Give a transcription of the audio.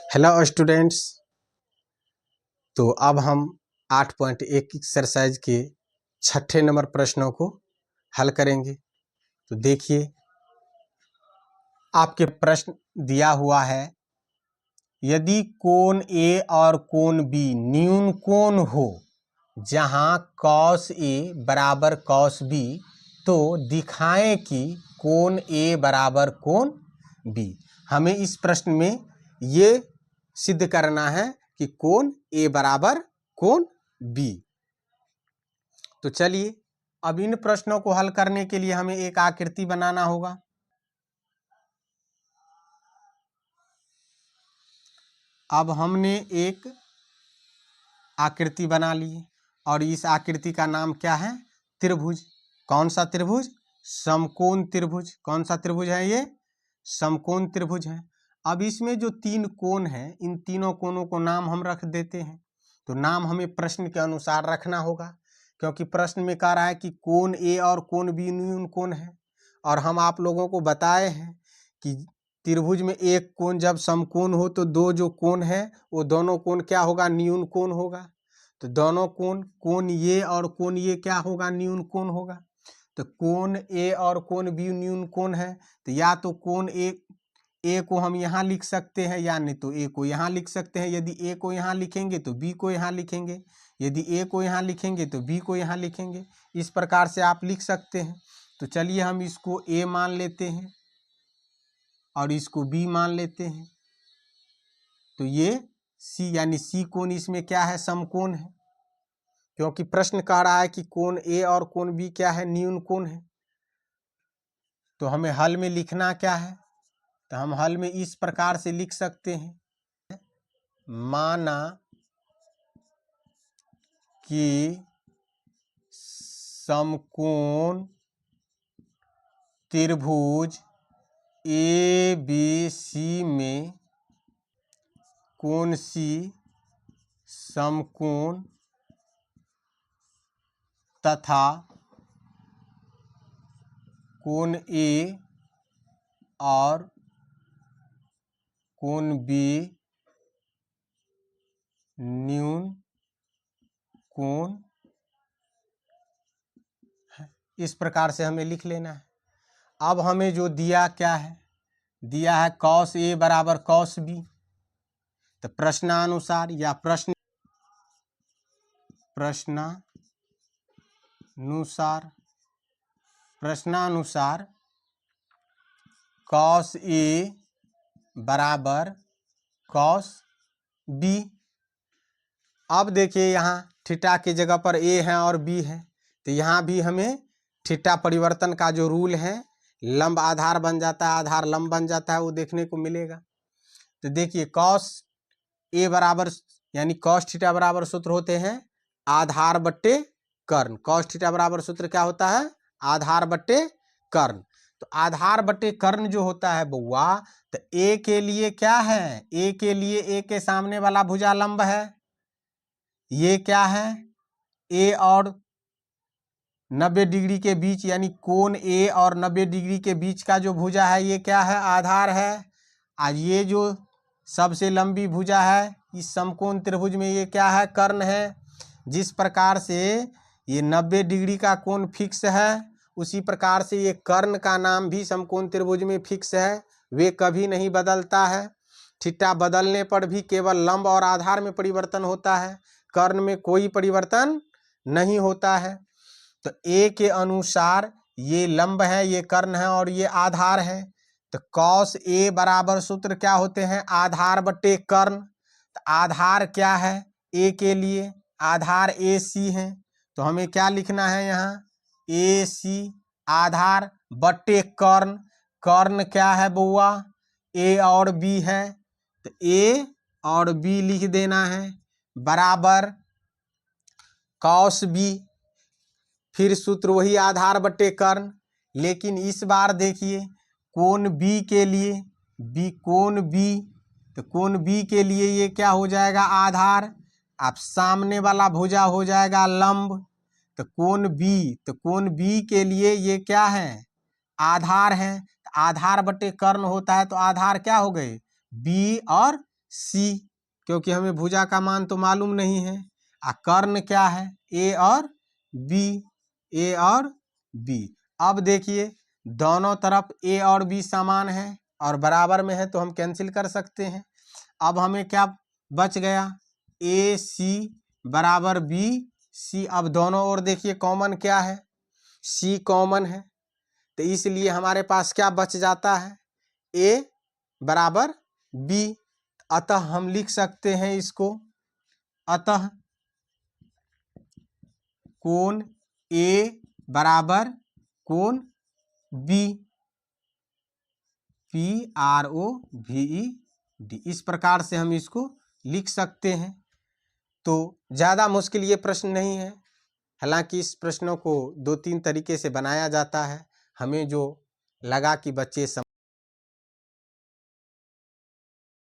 Hello students. तो अब हम 8.1 एक्सरसाइज के 6ठे नंबर प्रश्नों को हल करेंगे। तो देखिए, आपके प्रश्न दिया हुआ है, यदि कोण ए और कोण बी न्यून कोण हो जहां cos ए बराबर cos बी, तो दिखाएं कि कोण ए बराबर कोण बी। हमें इस प्रश्न में ये सिद्ध करना है कि कोण ए बराबर कोण बी। तो चलिए, अब इन प्रश्नों को हल करने के लिए हमें एक आकृति बनाना होगा। अब हमने एक आकृति बना ली और इस आकृति का नाम क्या है? त्रिभुज। कौन सा त्रिभुज? समकोण त्रिभुज। कौन सा त्रिभुज है ये? समकोण त्रिभुज है। अब इसमें जो तीन कोण हैं, इन तीनों कोणों को नाम हम रख देते हैं। तो नाम हमें प्रश्न के अनुसार रखना होगा, क्योंकि प्रश्न में कह रहा है कि कोण ए और कोण बी न्यून कोण है। और हम आप लोगों को बताए हैं कि त्रिभुज में एक कोण जब समकोण हो तो दो जो कोण है वो दोनों कोण क्या होगा? न्यून कोण होगा। तो दोनों कोण ये और कोण ये क्या होगा? न्यून कोण होगा। तो कोण ए और कोण बी न्यून कोण है। तो या तो कोण ए को हम यहाँ लिख सकते हैं, या नहीं तो ए को यहाँ लिख सकते हैं। यदि ए को यहाँ लिखेंगे तो बी को यहाँ लिखेंगे, यदि ए को यहाँ लिखेंगे तो बी को यहाँ लिखेंगे। इस प्रकार से आप लिख सकते हैं। तो चलिए हम इसको ए मान लेते हैं और इसको बी मान लेते हैं। तो ये सी यानी सी कोण इसमें क्या है? समकोण है, क्योंकि प्रश्न कह रहा है कि कोण ए और कोण बी क्या है? न्यून कोण है। तो हमें हल में लिखना क्या है? तो हम हल में इस प्रकार से लिख सकते हैं, माना कि समकोण त्रिभुज ए बी सी में कोण सी समकोण तथा कोण ए और कोण बी न्यून कोण है। इस प्रकार से हमें लिख लेना है। अब हमें जो दिया क्या है? दिया है cos ए बराबर cos बी। तो प्रश्नानुसार या प्रश्नानुसार cos ए बराबर cos बी। अब देखिए, यहाँ थीटा की जगह पर ए है और बी है, तो यहाँ भी हमें थीटा परिवर्तन का जो रूल है, लंब आधार बन जाता है, आधार लंब बन जाता है, वो देखने को मिलेगा। तो देखिए, cos ए बराबर यानी cos थीटा बराबर सूत्र होते हैं आधार बट्टे कर्ण। cos थीटा बराबर सूत्र क्या होता है? आधार बट्टे कर्ण। तो आधार बट्टे कर्ण जो होता है बउआ, तो ए के लिए क्या है? ए के लिए ए के सामने वाला भुजा लंब है। ये क्या है? ए और 90 डिग्री के बीच यानी कोण ए और 90 डिग्री के बीच का जो भुजा है, ये क्या है? आधार है। आज ये जो सबसे लंबी भुजा है इस समकोण त्रिभुज में, ये क्या है? कर्ण है। जिस प्रकार से ये 90 डिग्री का कोण फिक्स है, उसी प्रकार से ये कर्ण का नाम भी समकोण त्रिभुज में फिक्स है, वे कभी नहीं बदलता है। थीटा बदलने पर भी केवल लंब और आधार में परिवर्तन होता है, कर्ण में कोई परिवर्तन नहीं होता है। तो ए के अनुसार ये लंब है, ये कर्ण है और ये आधार है। तो cos ए बराबर सूत्र क्या होते हैं? आधार बट्टे कर्ण। तो आधार क्या है ए के लिए? आधार ए सी है। तो हमें क्या लिखना है यहाँ? ए सी आधार बट्टे कर्ण। कर्ण क्या है बउआ? ए और बी है। तो ए और बी लिख देना है बराबर cos बी, फिर सूत्र वही आधार बट्टे कर्ण। लेकिन इस बार देखिए, कोण बी के लिए कोण बी, तो कोण बी के लिए ये क्या हो जाएगा? आधार। अब सामने वाला भुजा हो जाएगा लंब। तो कोण बी के लिए ये क्या है? आधार है। आधार बट्टे कर्ण होता है, तो आधार क्या हो गए? बी और सी, क्योंकि हमें भुजा का मान तो मालूम नहीं है। कर्ण क्या है, ए और बी, ए और बी। अब देखिए दोनों तरफ ए और बी समान है और बराबर में है तो हम कैंसिल कर सकते हैं। अब हमें क्या बच गया, ए सी बराबर बी सी। अब दोनों ओर देखिए कॉमन क्या है, सी कॉमन है, तो इसलिए हमारे पास क्या बच जाता है, ए बराबर बी। अतः हम लिख सकते हैं इसको, अतः कोण ए बराबर कोण B, P R O V E D. इस प्रकार से हम इसको लिख सकते हैं। तो ज़्यादा मुश्किल ये प्रश्न नहीं है। हालांकि इस प्रश्नों को 2-3 तरीके से बनाया जाता है। हमें जो लगा कि बच्चे